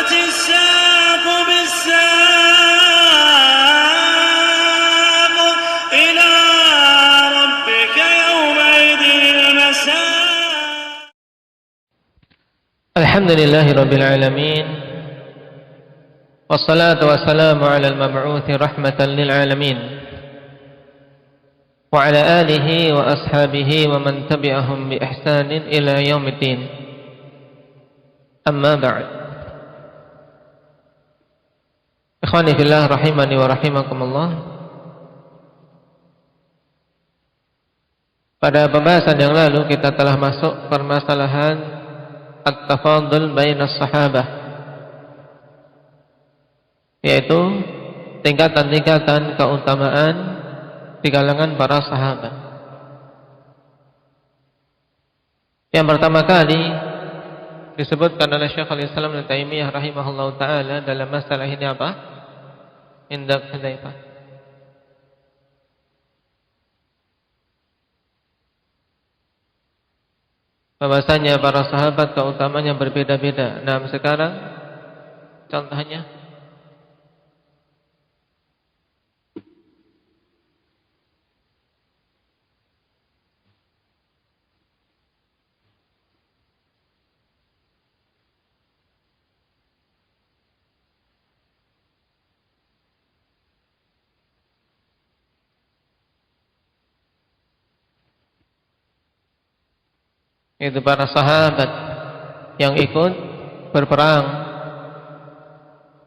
والتفت الساق بالساق إلى ربك يومئذ المساق. الحمد لله رب العالمين، والصلاة والسلام على المبعوث رحمة للعالمين وعلى آله وأصحابه ومن تبعهم بإحسان إلى يوم الدين. أما بعد. Ikhwani fillah rahimani wa rahimakumullah. Pada pembahasan yang lalu kita telah masuk permasalahan at-tafadul bainas sahabah, yaitu tingkatan-tingkatan keutamaan di kalangan para sahabat. Yang pertama kali disebutkan oleh Syekhul Islam Ibnu Taimiyah rahimahullahu taala dalam masalah ini apa? Indak Hudzaifah. Bahwasanya para sahabat keutamanya berbeda-beda. Nah, sekarang contohnya itu para sahabat yang ikut berperang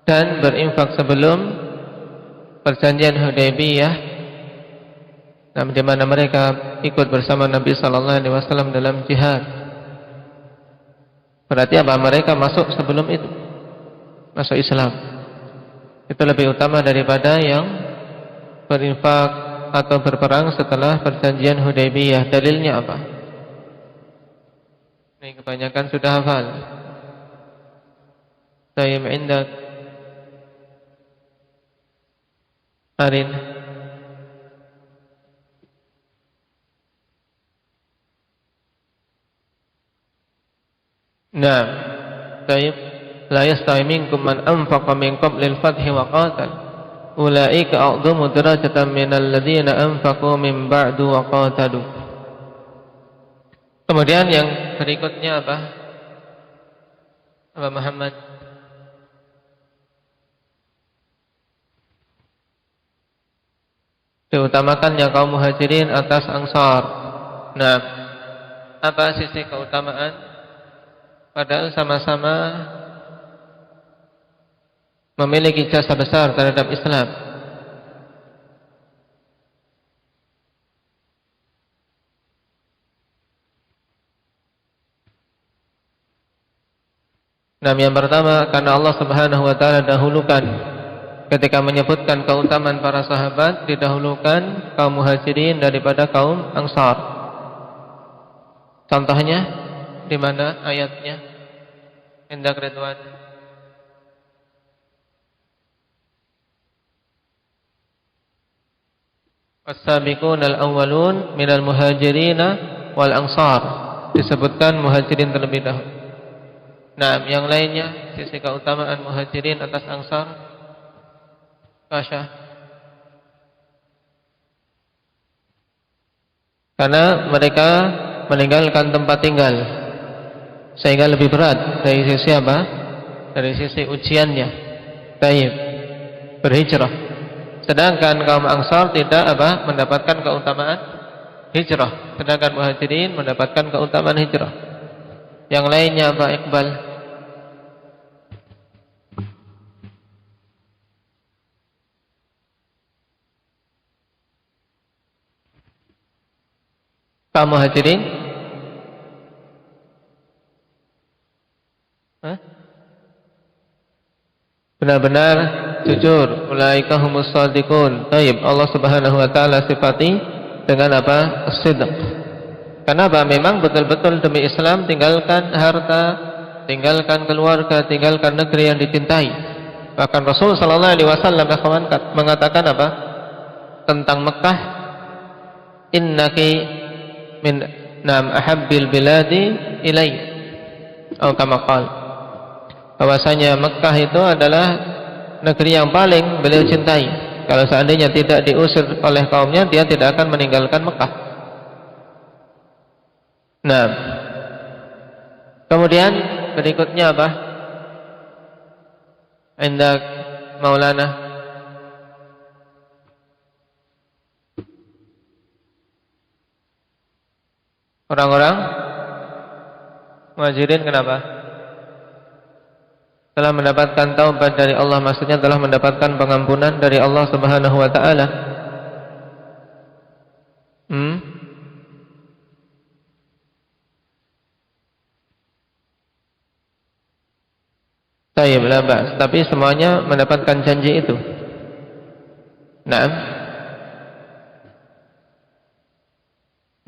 dan berinfak sebelum perjanjian Hudaybiyah, di mana mereka ikut bersama Nabi sallallahu alaihi wasallam dalam jihad. Berarti apa? Mereka masuk sebelum itu, masuk Islam. Itu lebih utama daripada yang berinfak atau berperang setelah perjanjian Hudaybiyah. Dalilnya apa? Ini kebanyakan sudah hafal. Tayyib indak Arin. Nah, tayyib. La yastawi minkum man anfaqa min qablil fathi wa qatal. Ulaika a'dhamu darajatan minal ladzina anfaqu min ba'du wa qatalu. Kemudian yang berikutnya apa? Apa Muhammad? Diutamakannya kaum muhajirin atas ansar. Nah, apa sisi keutamaan? Padahal sama-sama memiliki jasa besar terhadap Islam. Nah, yang pertama, karena Allah Subhanahu wa taala dahulukan ketika menyebutkan keutamaan para sahabat, didahulukan kaum muhajirin daripada kaum ansar. Contohnya di mana ayatnya? Indak Ridwan. As-sabiqunal awwalun minal muhajirin wal ansar. Disebutkan muhajirin terlebih dahulu. Nah, yang lainnya sisi keutamaan muhajirin atas ansar. Kasya. Karena mereka meninggalkan tempat tinggal sehingga lebih berat dari sisi apa? Dari sisi ujiannya. Tayyib. Berhijrah. Sedangkan kaum ansar tidak apa? Mendapatkan keutamaan hijrah. Sedangkan muhajirin mendapatkan keutamaan hijrah. Yang lainnya apa, Iqbal? Kaum muhajirin? Benar-benar jujur. Ulaika humus shadiqun. Taib. Allah Subhanahu wa taala sifati dengan apa? As-sidq. Kenapa? Memang betul-betul demi Islam tinggalkan harta, tinggalkan keluarga, tinggalkan negeri yang dicintai. Bahkan Rasul sallallahu alaihi wasallam mengatakan apa? Tentang Mekah, innaki min ahabbil biladi ilayya. Atau kama qala. bahwasanya Mekah itu adalah negeri yang paling beliau cintai. Kalau seandainya tidak diusir oleh kaumnya, dia tidak akan meninggalkan Mekah. Nah, kemudian berikutnya apa? Indak Maulana. Orang-orang Muhajirin kenapa? Telah mendapatkan taubat dari Allah, maksudnya telah mendapatkan pengampunan dari Allah Subhanahu wa taala. Tayyib, la ba'as. Tapi semuanya mendapatkan janji itu. Naam.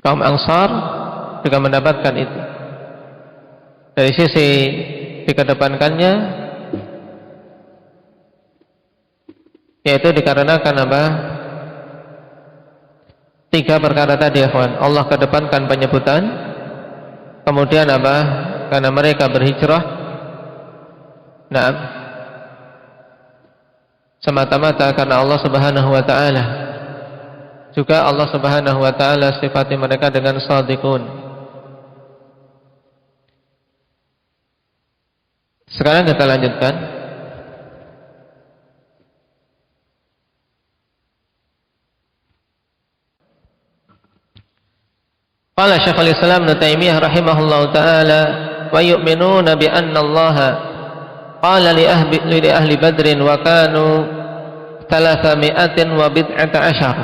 Kaum Ansar juga mendapatkan itu. Dari sisi dikedepankannya, yaitu dikarenakan apa? 3 perkara tadi, ikhwan. Allah kedepankan penyebutan. Kemudian apa? Karena mereka berhijrah. Naam, semata-mata karena Allah Subhanahu wa taala. Juga Allah Subhanahu wa taala sifati mereka dengan shadiqun. Sekarang kita lanjutkan. Qala Syekhul Islam Ibnu Taimiyah rahimahullahu taala, wa yu'minuna bi anna Allah qala li ahli badrin wa kanu 300 wa bid'ata asyar,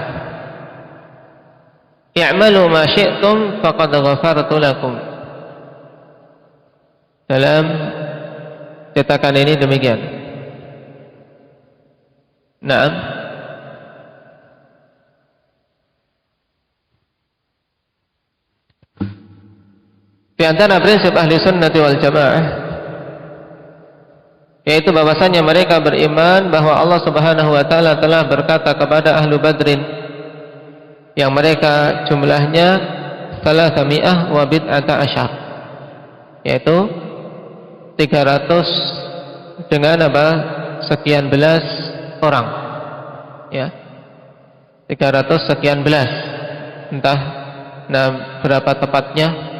i'malu ma syi'tum faqad ghafartu lakum. Dalam cetakan ini demikian. Naam. Di antara prinsip ahli sunnati wal jamaah, yaitu bahwasanya mereka beriman bahwa Allah Subhanahu wa taala telah berkata kepada ahlu Badrin yang mereka jumlahnya 300 wa bid'ata asyar, yaitu 300 dengan apa? Sekian belas orang. Ya. 300 sekian belas. Entah berapa tepatnya.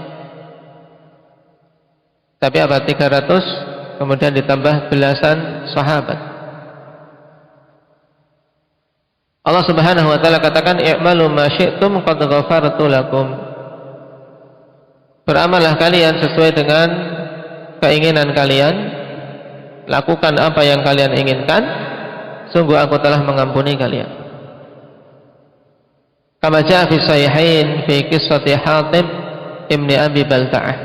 Tapi apa? 300 kemudian ditambah belasan sahabat. Allah Subhanahu wa taala katakan, i'malu ma syi'tum qad ghafartu lakum. Beramallah kalian sesuai dengan keinginan kalian, lakukan apa yang kalian inginkan, sungguh aku telah mengampuni kalian. Kama jaa fi sahihain fi qissati Hatib ibni Abi Balta'ah,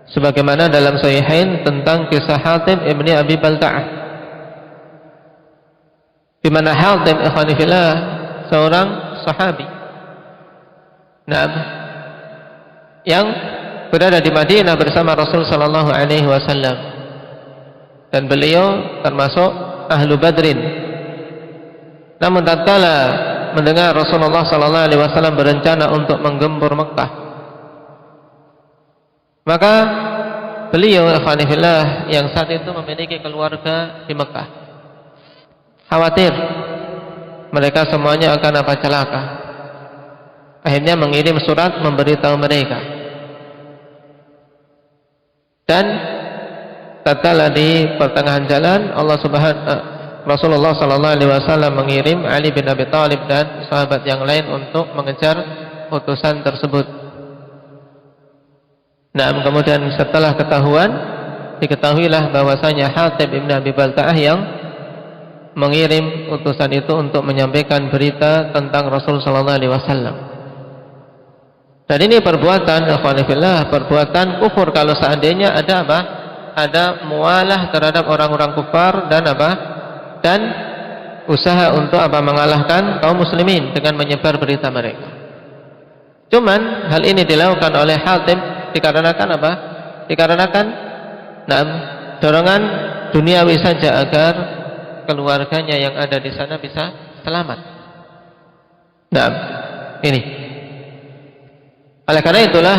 sebagaimana dalam sahihain tentang kisah Hatib ibni Abi Balta'ah, di mana Hatib ikhwani fillah seorang sahabi, yang berada di Madinah bersama Rasul sallallahu alaihi wasallam, dan beliau termasuk ahlu Badrin. Namun tatkala mendengar Rasulullah sallallahu alaihi wasallam berencana untuk menggempur Mekah, maka beliau ikhwani fillah yang saat itu memiliki keluarga di Mekah, khawatir mereka semuanya akan celaka. Akhirnya mengirim surat memberitahu mereka. Dan tatkala di pertengahan jalan Rasulullah sallallahu alaihi wasallam mengirim Ali bin Abi Thalib dan sahabat yang lain untuk mengejar utusan tersebut. Kemudian setelah diketahuilah bahwasanya Hatib bin Abi Balta'ah yang mengirim utusan itu untuk menyampaikan berita tentang Rasul sallallahu alaihi wasallam. Dan ini perbuatan perbuatan kufur kalau seandainya ada apa? Ada mualah terhadap orang-orang kufar dan apa? Dan usaha untuk apa? Mengalahkan kaum muslimin dengan menyebar berita mereka. Cuman hal ini dilakukan oleh Hatib dikarenakan apa? Dikarenakan dorongan duniawi saja agar keluarganya yang ada di sana bisa selamat. Ini. Oleh karena itulah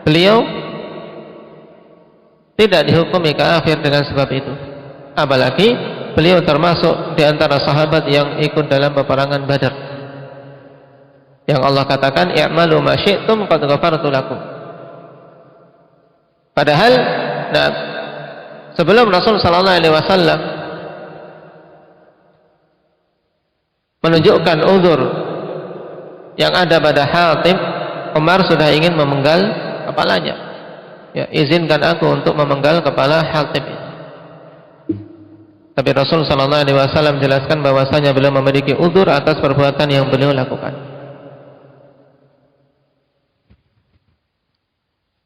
beliau tidak dihukumi kafir dengan sebab itu. Apalagi beliau termasuk di antara sahabat yang ikut dalam peperangan Badar, yang Allah katakan i'malu ma syi'tum qad ghafartu lakum. Padahal sebelum Rasul sallallahu alaihi wasallam menunjukkan uzur yang ada pada Hatib, Umar sudah ingin memenggal kepalanya. Ya, izinkan aku untuk memenggal kepala Hatib. Tapi Rasul sallallahu alaihi wasallam jelaskan bahwasanya beliau memiliki uzur atas perbuatan yang beliau lakukan.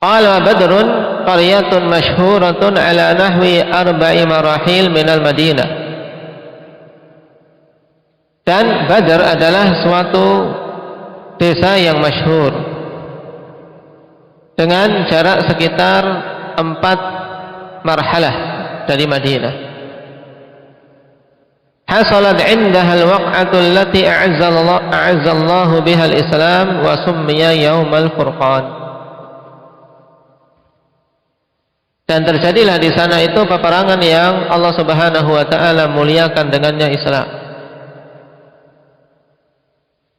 Qala Badrun qaryatun masyhuratun ala nahwi 4 marahil minal Madinah. Dan Badr adalah suatu desa yang masyhur dengan jarak sekitar 4 marhalah dari Madinah. Hasalat 'indaha al-waq'atu allati a'azza Allah biha al-Islam wa summiya yaumal furqan. Dan terjadilah di sana itu peperangan yang Allah Subhanahu wa taala muliakan dengannya Islam,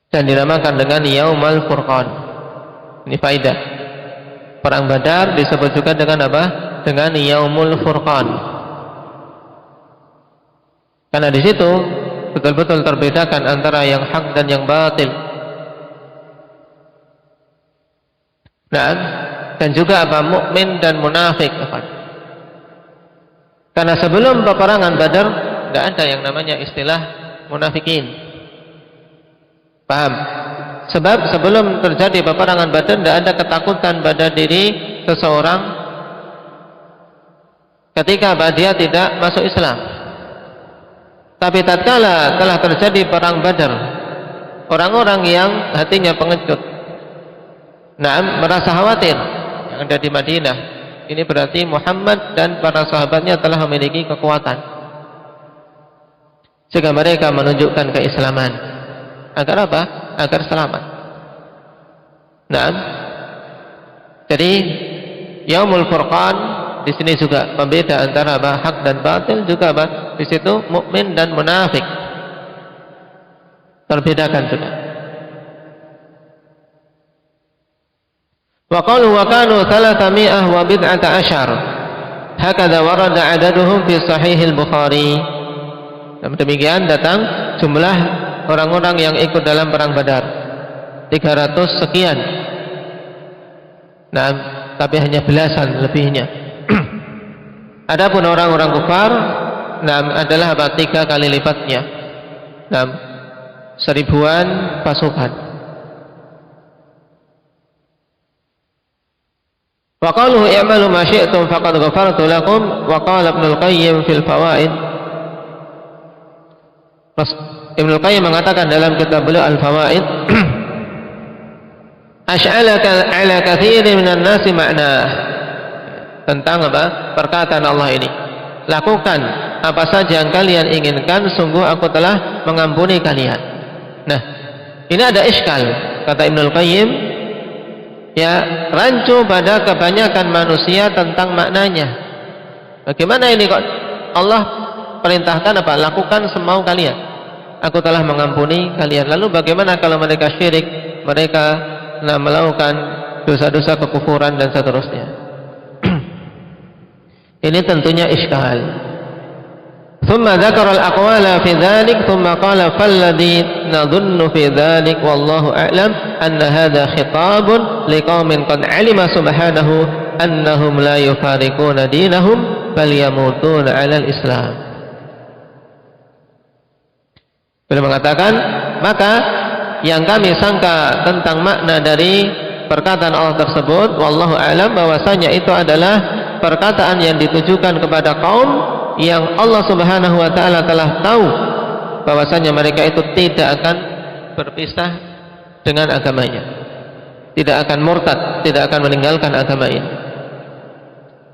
dan dinamakan dengan Yaumal Furqan. Ini faedah. Perang Badar disebut juga dengan apa? Dengan Yaumul Furqan. Karena di situ betul-betul terbedakan antara yang hak dan yang batil. Dan juga apa? Mukmin dan munafik. Karena sebelum peperangan Badar tidak ada yang namanya istilah munafikin. Paham? Sebab sebelum terjadi peperangan Badar tidak ada ketakutan pada diri seseorang ketika dia tidak masuk Islam. Tapi tatkala telah terjadi perang Badar, orang-orang yang hatinya pengecut, merasa khawatir, yang ada di Madinah, ini berarti Muhammad dan para sahabatnya telah memiliki kekuatan, sehingga mereka menunjukkan keislaman. Agar apa? Agar selamat. Jadi Yaumul Furqan di sini juga pembeda antara apa? Hak dan batil, juga apa? Di situ mukmin dan munafik terbedakan juga. Wa qalu wa kanu 300 wa bid'ata asyar. Hakadha warada adaduhum fi sahih al-Bukhari. Demikian datang jumlah orang-orang yang ikut dalam perang Badar 300 sekian. Tapi hanya belasan lebihnya. Adapun orang-orang kufar adalah apa? 3 kali lipatnya. 1000-an pasukan. Wa qalu i'malu ma syi'tum faqad ghafartu lakum wa qala Ibnu Al-Qayyim fil Fawaid. Ibnu Al-Qayyim mengatakan dalam kitab beliau Al-Fawaid, Ash'alaka ala katsirin minan nasi ma'nah, tentang apa? Perkataan Allah ini. Lakukan apa saja yang kalian inginkan, sungguh aku telah mengampuni kalian. Nah, ini ada iskal, kata Ibnu Al-Qayyim, ya, rancu pada kebanyakan manusia tentang maknanya. Bagaimana ini kok Allah perintahkan apa? Lakukan semau kalian, aku telah mengampuni kalian. Lalu bagaimana kalau mereka syirik, mereka melakukan dosa-dosa kekufuran dan seterusnya? Ini tentunya iskal. ثم ذكر الأقوال في ذلك ثم قال فالذي نظن في ذلك والله أعلم أن هذا خطاب لقوم قد علم سبحانه أنهم لا يفارقون دينهم بل يموتون على الإسلام. Beliau mengatakan, maka yang kami sangka tentang makna dari perkataan Allah tersebut, wallahu a'lam, bahwasanya itu adalah perkataan yang ditujukan kepada kaum yang Allah Subhanahu wa taala telah tahu bahwasanya mereka itu tidak akan berpisah dengan agamanya, tidak akan murtad, tidak akan meninggalkan agama ini.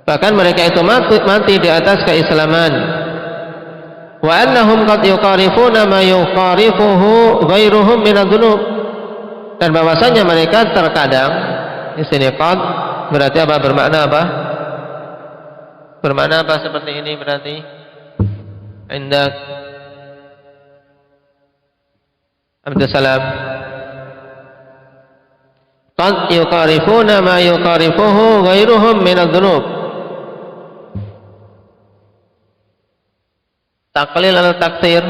Bahkan mereka itu mati di atas keislaman. Wa annahum qad yuqarifuna ma yuqarifuhu ghairuhum min adz-dzunub. Dan bahwasanya mereka terkadang, di sini qad berarti apa? Bermakna apa? Bermakna apa seperti ini berarti? Indak Abdus Salam. Qad yuqarifuna ma yuqarifuhu ghairuhum min adz-dzunub. Taklil atau taksir?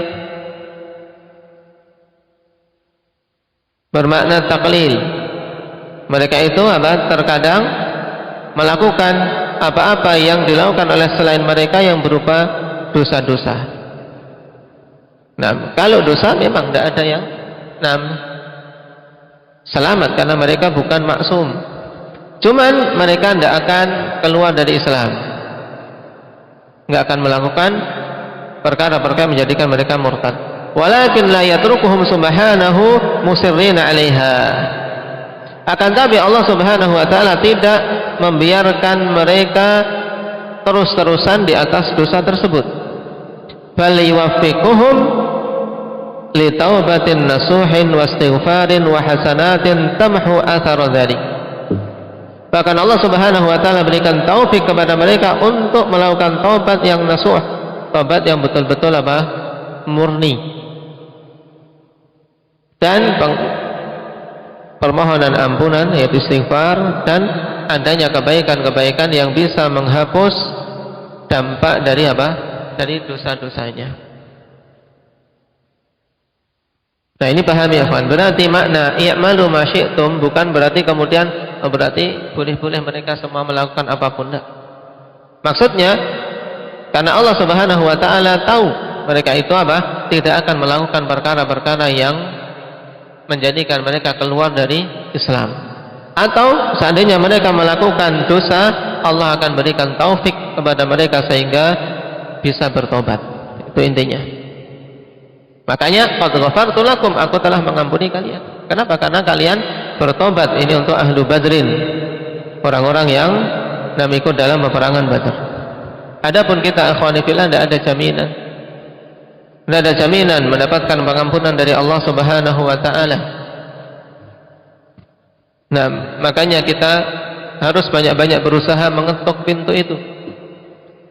Bermakna taklil. Mereka itu apa? Terkadang melakukan apa-apa yang dilakukan oleh selain mereka yang berupa dosa-dosa. Nah, kalau dosa memang tidak ada yang selamat karena mereka bukan maksum. Cuman mereka tidak akan keluar dari Islam, nggak akan melakukan perkara-perkara menjadikan mereka murtad. Walakin la yatrukuhum subhanahu musirrina 'alaiha. Akan tapi Allah Subhanahu wa taala tidak membiarkan mereka terus-terusan di atas dosa tersebut. Bal yuwaffiquhum li taubatin nasuhin wa istighfarin wa hasanatin tamhu athara dzalik. Bahkan Allah Subhanahu wa taala berikan taufik kepada mereka untuk melakukan taubat yang nasuh, taubat yang betul-betul apa? Murni. Dan permohonan ampunan yaitu istighfar dan adanya kebaikan-kebaikan yang bisa menghapus dampak dari apa? Dari dosa-dosanya. Nah, ini pahami ya, kawan. Berarti makna i'malu ma syi'tum bukan berarti kemudian berarti boleh-boleh mereka semua melakukan apapun, enggak. Maksudnya karena Allah Subhanahu wa taala tahu mereka itu apa? Tidak akan melakukan perkara-perkara yang menjadikan mereka keluar dari Islam. Atau seandainya mereka melakukan dosa, Allah akan berikan taufik kepada mereka sehingga bisa bertobat. Itu intinya. Makanya qad ghafartu lakum, aku telah mengampuni kalian. Kenapa? Karena kalian bertobat. Ini untuk ahlu Badrin, orang-orang yang ikut dalam peperangan Badar. Adapun kita akhwani fillah tidak ada jaminan. Tidak ada jaminan mendapatkan pengampunan dari Allah Subhanahu wa taala. Nah, makanya kita harus banyak-banyak berusaha mengetuk pintu itu.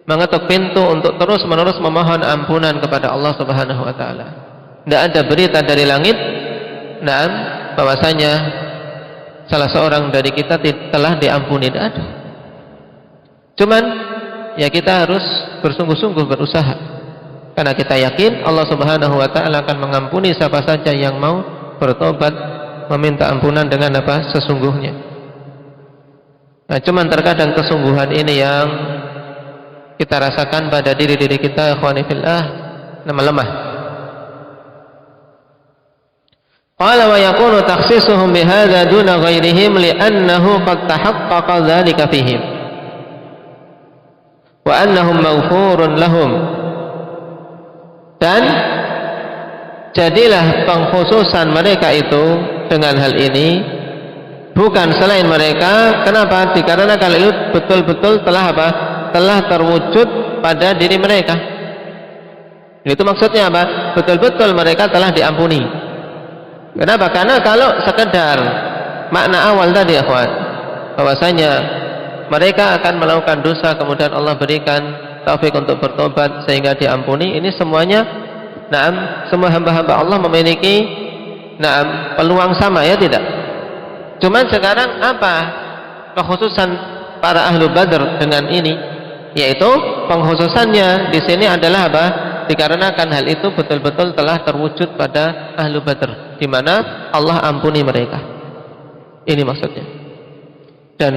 Mengetuk pintu untuk terus-menerus memohon ampunan kepada Allah Subhanahu wa taala. Tidak ada berita dari langit bahwasanya salah seorang dari kita telah diampuni, tidak ada. Cuman ya kita harus bersungguh-sungguh berusaha. Karena kita yakin Allah Subhanahu wa taala akan mengampuni siapa saja yang mau bertobat, meminta ampunan dengan apa? Sesungguhnya. Nah, cuman terkadang kesungguhan ini yang kita rasakan pada diri-diri kita, ikhwani fillah, lemah. Qala wa yakunu takhsisuhum bihadza duna ghairihim li'annahu qad tahaqqaqa dzalika fihim wa annahum maghfurun lahum. Dan jadilah pengkhususan mereka itu dengan hal ini bukan selain mereka. Kenapa? Dikarenakan itu betul-betul telah apa? Telah terwujud pada diri mereka. Itu maksudnya apa? Betul-betul mereka telah diampuni. Kenapa? Karena kalau sekedar makna awal tadi, akhwat, bahwasanya mereka akan melakukan dosa kemudian Allah berikan taufik untuk bertobat sehingga diampuni, ini semuanya semua hamba-hamba Allah memiliki peluang sama, ya tidak? Cuman sekarang apa kekhususan para ahlu Badr dengan ini? Yaitu pengkhususannya di sini adalah apa? Dikarenakan hal itu betul-betul telah terwujud pada ahlu Badr, di mana Allah ampuni mereka. Ini maksudnya. Dan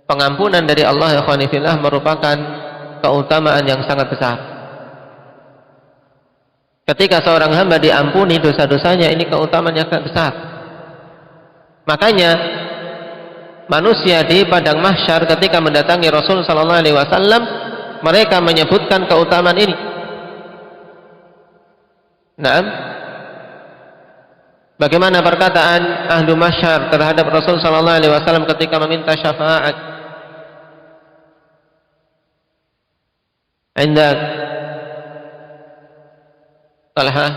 pengampunan dari Allah, ya ikhwani fillah, merupakan keutamaan yang sangat besar. Ketika seorang hamba diampuni dosa-dosanya, ini keutamaan yang sangat besar. Makanya manusia di padang mahsyar ketika mendatangi Rasul sallallahu alaihi wasallam, mereka menyebutkan keutamaan ini. Naam. Bagaimana perkataan ahlu mahsyar terhadap Rasul sallallahu alaihi wasallam ketika meminta syafaat? Indak Talha.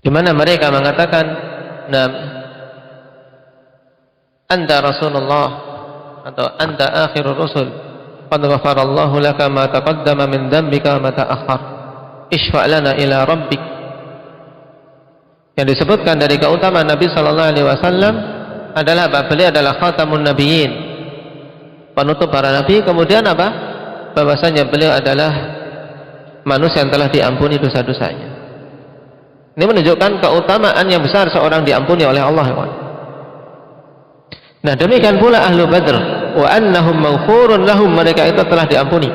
di mana mereka mengatakan, "Nam anta Rasulullah," atau "anta akhirur rusul, qad ghafarallahu laka ma taqaddama min dhanbika wa ma ta'akhkhar, ishfa' lana ila rabbik." Yang disebutkan dari keutamaan Nabi sallallahu alaihi wasallam adalah apa? Beliau adalah khatamun nabiyyin, penutup para nabi. Kemudian apa? Bahwasanya beliau adalah manusia yang telah diampuni dosa-dosanya. Ini menunjukkan keutamaan yang besar seorang diampuni oleh Allah. Nah, demikian pula ahlu Badr, wa annahum maghfurun lahum, mereka itu telah diampuni.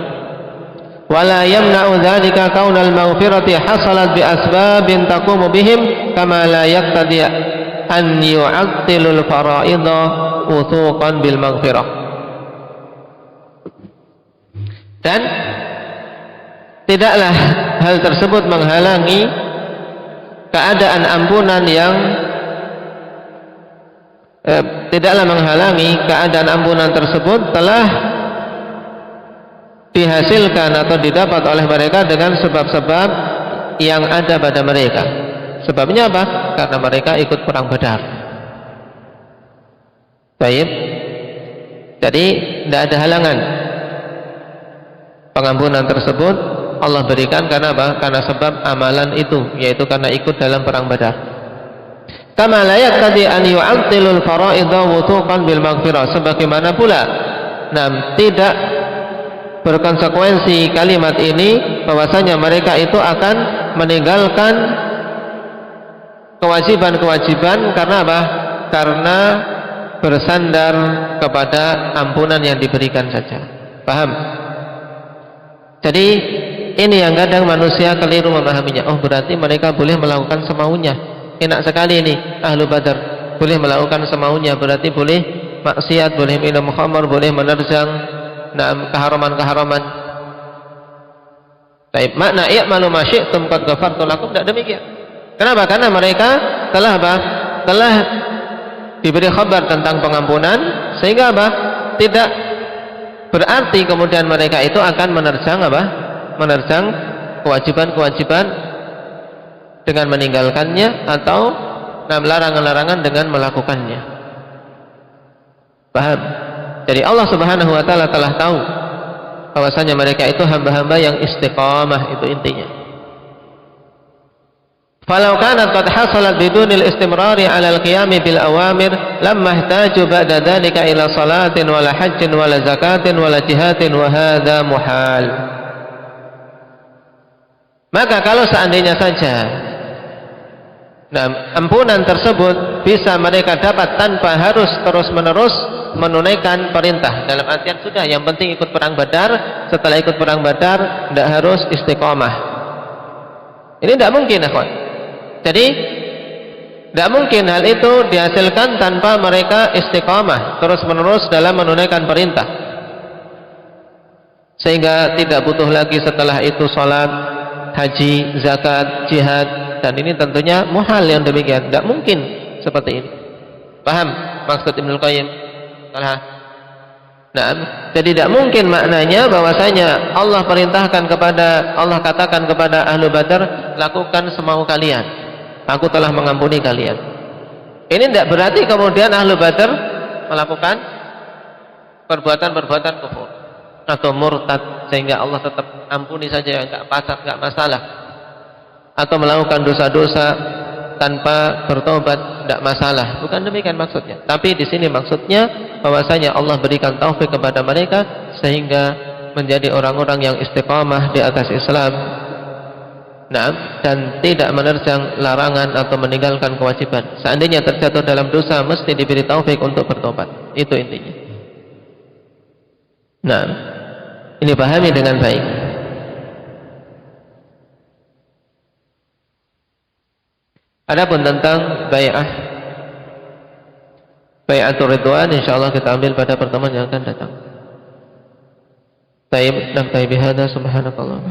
Wala yamna'u dzalika kaunal maghfirati hasalat bi asbabin taqumu bihim kama la yaqtadi an yu'attilul fara'idha uthuqan bil maghfirah. Dan tidaklah hal tersebut menghalangi keadaan ampunan yang tidaklah menghalangi keadaan ampunan tersebut telah dihasilkan atau didapat oleh mereka dengan sebab-sebab yang ada pada mereka. Sebabnya apa? Karena mereka ikut perang Badar. Baik. Jadi tidak ada halangan pengampunan tersebut Allah berikan karena apa? Karena sebab amalan itu, yaitu karena ikut dalam perang Badar. Kama la yaqtadi an yu'attilul fara'idha wutuqan bil maghfirah, sebagaimana pula tidak berkonsekuensi kalimat ini bahwasanya mereka itu akan meninggalkan kewajiban-kewajiban karena apa? Karena bersandar kepada ampunan yang diberikan saja. Paham? Jadi ini yang kadang manusia keliru memahaminya. Oh, berarti mereka boleh melakukan semaunya. Enak sekali ini ahlu Badar, boleh melakukan semaunya, berarti boleh maksiat, boleh minum khamar, boleh menerjang keharaman-keharaman. Baik, makna i'malu ma syi'tum qad ghafartu lakum, tidak demikian. Kenapa? Karena mereka telah apa? Telah diberi kabar tentang pengampunan, sehingga apa? Tidak berarti kemudian mereka itu akan menerjang apa? Menerjang kewajiban-kewajiban dengan meninggalkannya atau larangan-larangan dengan melakukannya. Paham? Jadi Allah Subhanahu wa taala telah tahu bahwasanya mereka itu hamba-hamba yang istiqamah, itu intinya. Falau kanat qad hasalat bidunil istimrari 'ala al-qiyami bil awamir lamma ihtaju ba'da dhalika ila salatin wala hajjin wala zakatin wala jihadin wa hadha muhal. Maka kalau seandainya saja ampunan tersebut bisa mereka dapat tanpa harus terus-menerus menunaikan perintah, dalam artian sudah yang penting ikut perang Badar, setelah ikut perang Badar tidak harus istiqomah. Ini tidak mungkin, akhwan. Jadi tidak mungkin hal itu dihasilkan tanpa mereka istiqomah terus-menerus dalam menunaikan perintah, sehingga tidak butuh lagi setelah itu salat, haji, zakat, jihad. Dan ini tentunya muhal yang demikian, tidak mungkin seperti ini. Paham maksud Ibnul Qayyim? Jadi tidak mungkin maknanya bahwasanya Allah perintahkan kepada, Allah katakan kepada ahlu Badar, lakukan semau kalian, aku telah mengampuni kalian. Ini tidak berarti kemudian ahlu Badar melakukan perbuatan-perbuatan kufur atau murtad sehingga Allah tetap ampuni saja, enggak masalah, atau melakukan dosa-dosa tanpa bertobat, tidak masalah. Bukan demikian maksudnya. Tapi di sini maksudnya bahwasanya Allah berikan taufik kepada mereka sehingga menjadi orang-orang yang istiqamah di atas Islam, dan tidak menerjang larangan atau meninggalkan kewajiban. Seandainya terjatuh dalam dosa, mesti diberi taufik untuk bertobat. Itu intinya. Ini pahami dengan baik. Adapun tentang bai'atul ridwan, insyaallah kita ambil pada pertemuan yang akan datang. Taib, bihadza subhanakallah.